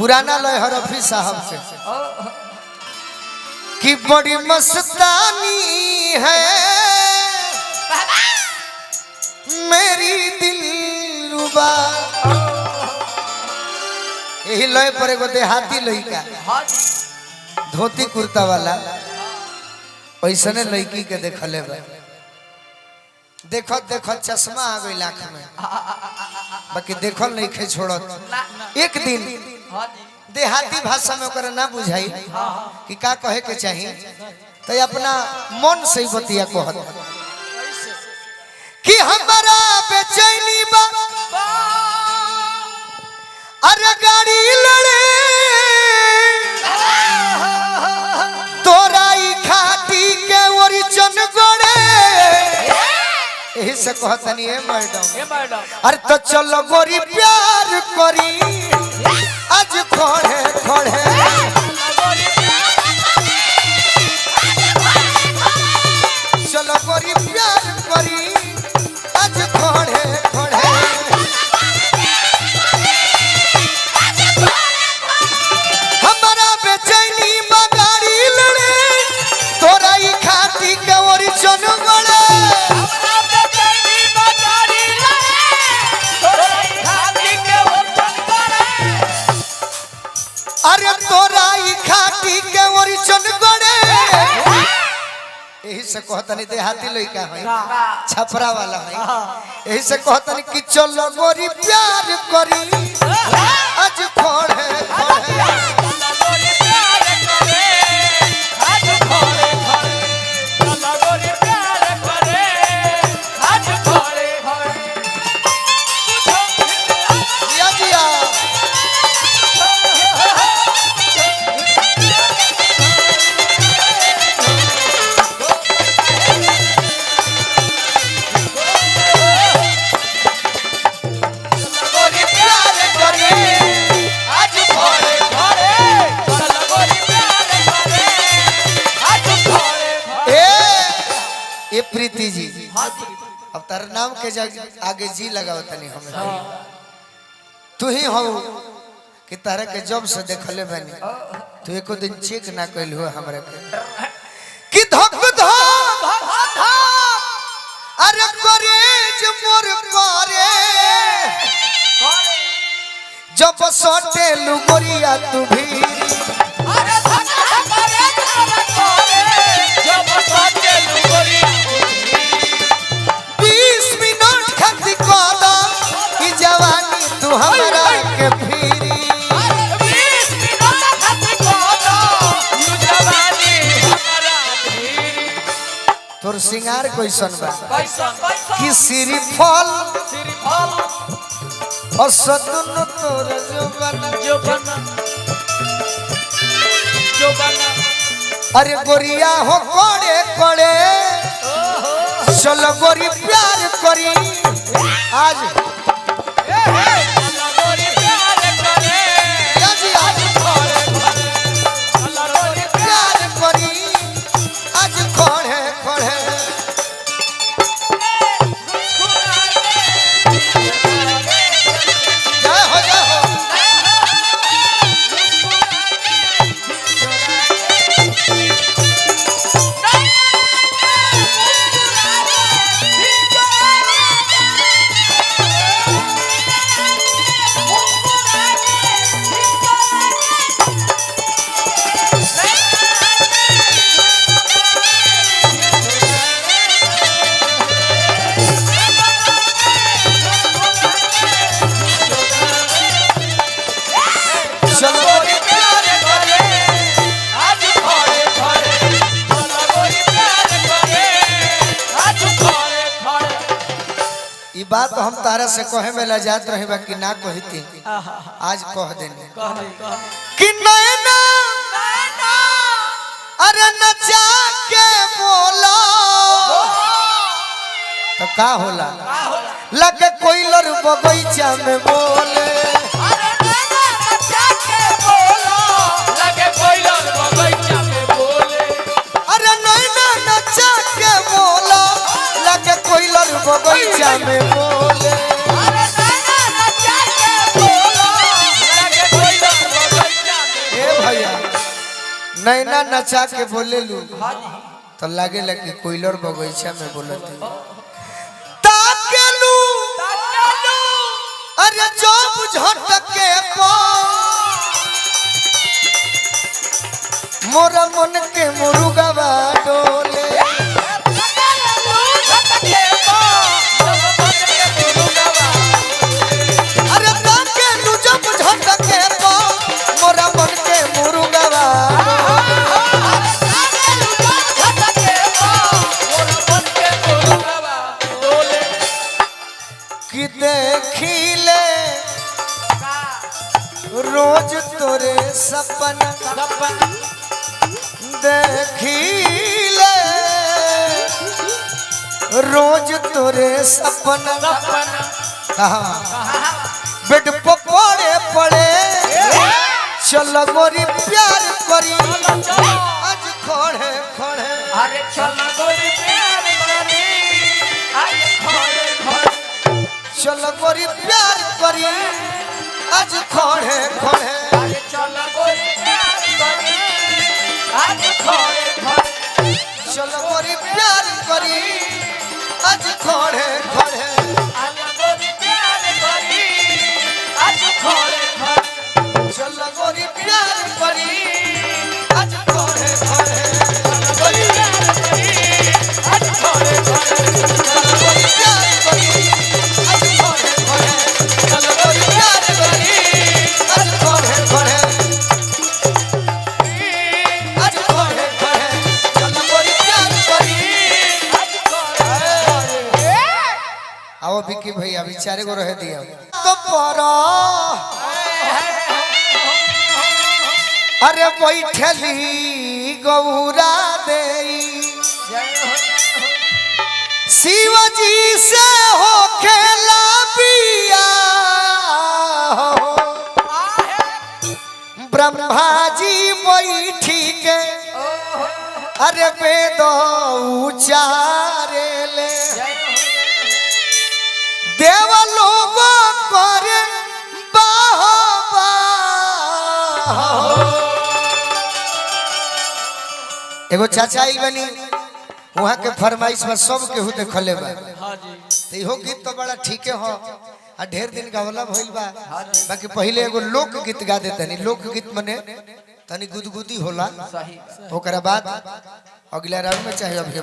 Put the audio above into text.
पुराना लय हरफी साहब से कि बड़ी मस्तानी है मेरी दिलरुबा। यही लय पर एगो देहाती लड़का धोती कुर्ता वाला ऐसने लड़की के देखले बा। देखत देखत चश्मा आ गई आँख में, बाकी देखल नहीं खे छोड़त। एक दिन देहाती भाषा में ओकरा ना बुझाई कि का कहे के चाहिए, तो अपना मन से ही बतिया कहत कि हमारा बेचैनी बा अरे गाड़ी लड़े तोराई खाटी के ओरिजन गड़े। यही से कहतनी है मैडम, अरे तो चलो गोरी प्यार करी आज खोड़े खोड़े। चलो गोरी प्यार करी आज खोड़े खोड़े। हमारा बेचैनी बगाड़ी लड़े तोराई खाती के ओरिजन गड़े। अरे तोराई खाती के ओरिजन गड़े। यही से कहतनी देहाती लड़का है छपरा वाला है। यही से कहतनी कि चलो गोरी प्यार करी आज खोड़े खोड़े। ये प्रीति जी, अब तारा नाम के आगे जी लगाओ तनी हमें। तू ही हो कि तारा के जब से देखले बनी तू एको दिन चेक ना कैल हो हमरा के कि धक धक अरे करेज मोर करे जब सोटे लुगोरिया तू भी। अरे धक धक करेज मोर करे जब सोटे लुगोरिया 20 मिनट खाती कोदा की जवानी तू हमरा के फिरी। 20 मिनट खाती कोदा की जवानी हमरा फिरी। तोर सिंगार कैसन बा कि सिरी फल असदन तोर जो बना अरे गोरिया हो कोड़े कोड़े चलो गोरी प्यार करी आज प्यार करी आज खोड़े खोड़े। जय हो जय हो। बात हम तारा से कहे में लजात रहे बा कि ना कहती आज कह देने कि नैना अरे नचा के बोला तो का होला लगे कोयलर बगीचा में बोले। अरे नैना नचा के बोला लगे कोयलर बगीचा में बोले। अरे नैना नचा के बोला लगे कोयलर बगीचा में बोले। अरे नैना नचा के बोला लगे कोयलर नैना नचा के बोले लू तो लागे लगे कोयलर बगीचा में बोलत ताकेलू अरे जो झटके मोरा मन के मुर्गा डोले अरे ताकेलू जब झटके मोरा मन के मुर्गा कि देखिले रोज तोरे सपना देखिले रोज तोरे सपना बेड पे पड़े पड़े चल गोरी प्यार करी आज खोड़े खोड़े अरे चल गोरी प्यार करी आज खोड़े खोड़े चल गोरी प्यार करी आज खोड़े खोड़े अरे चल गोरी प्यार करी आज खोड़े खोड़े चल गोरी प्यार करी आज खोड़े खोड़े आज गोरी प्यार करी आज खोड़े खोड़े चल गोरी प्यार करी आज खोड़े खोड़े गोरी प्यार करी आज खोड़े खोड़े चल गोरी प्यार करी आज खोड़े खोड़े चल गोरी प्यार करी आज खोड़े खोड़े आज खोड़े खोड़े चल गोरी प्यार करी आज खोड़े आओ विकी भैया बेचारे को रह दिया तो परा अरे बैठली गौरा देई शिवजी से हो खेला पिया ब्रह्मा जी बैठी के अरे वेद उचारे ले देव लोग करे बाबा एगो चाचा आई बनी वहाँ के फरमाइश में सब केहू देखले बा तो इहो गीत तो बड़ा ठीक है हो आ ढेर दिन गावला भइल बा बाकी पहले एगो लोक गीत गा देतनी लोक गीत मने तनी गुदगुदी होला ओकरा बाद अगला राउंड में चाहे अभी